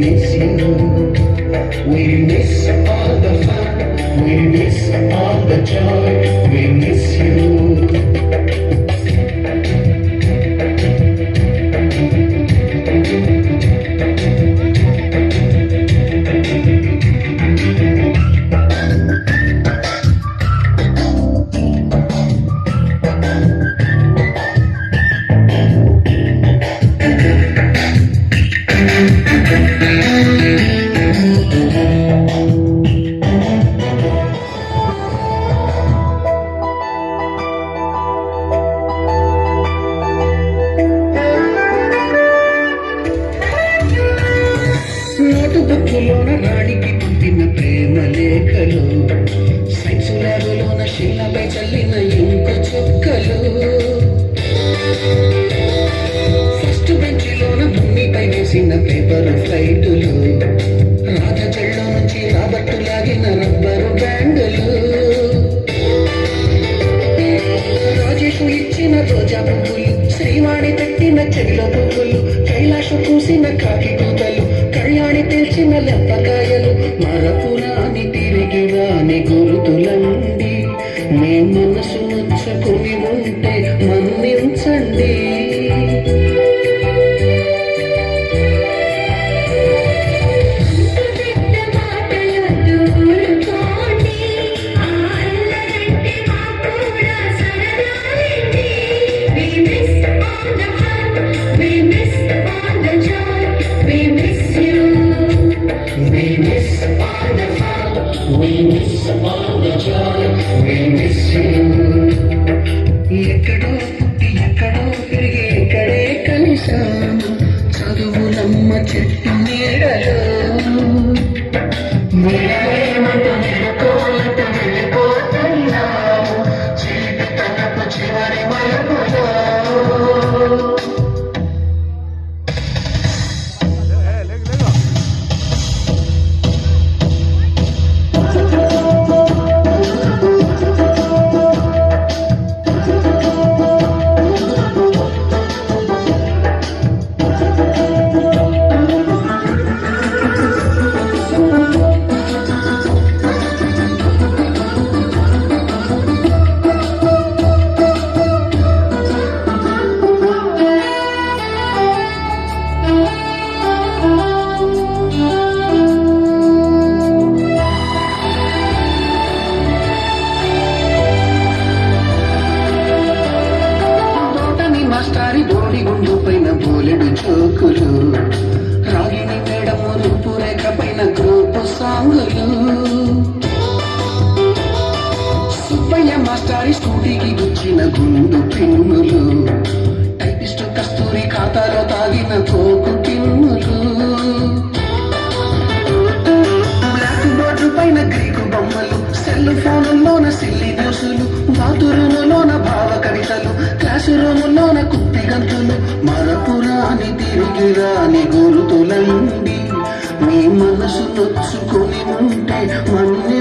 miss you. We miss all the fun. We miss all the joy. We miss you. నోటుబుక్కులోన రాణికి పుట్టిన ప్రేమ లేఖలు, science ల్యాబులోన శిలపై చల్లిన ఇంక చుక్కలు, ఫస్ట్ బెంచిలోన భూమిపై వేసిన పేపర్ ఫ్లైటులు, రాజచెళ్ళ నుంచి రాబట్టు లాగిన రబ్బరు బ్యాండులు, రాజేషు ఇచ్చిన రోజా పువ్వులు, శ్రీవాణి పెట్టిన చెట్ల పువ్వులు, కైలాషు పూసిన కాకి కూతలు, కళ్యాణి తెల్చిన లెప్పకాయలు, మరపురాని తిరిగి రాని గురుతులండి. మీ మనసు నొచ్చుకుని ఉంటే మన్నించండి. ఎక్కడో పుట్టి ఎక్కడో పెరిగి ఎక్కడే కలిసాం చదువులమ్మ చెట్టు నీడలో. నీడేమంటూ నిలుకోలట వెళ్ళిపోతున్నాము జీవితపు చివరి మలుపులో. బోడి గుండు పైన బోలెడు చోకులు, రాగిణి మేడము రూపురేఖ పైన గ్రూపు సాంగులు, సుబ్బయ్య మాస్టారి స్కూటీకి గుచ్చిన గుండు పిన్నులు, టైపిస్టు కస్తూరి ఖాతాలో తాగిన కోకు పిన్నులు, బ్లాక్ బోర్డు పైన గ్రీకు బొమ్మలు, సెల్ ఫోనుల్లోన సిల్లి న్యూసులు, బాతురూములోన భావ కవితలు, క్లాసు రూములోన కుప్పి గంతులు, మరపురాని తిరిగి రాని గురుతులండి. మీ మనసు నొచ్చుకొని ఉంటే మన్నే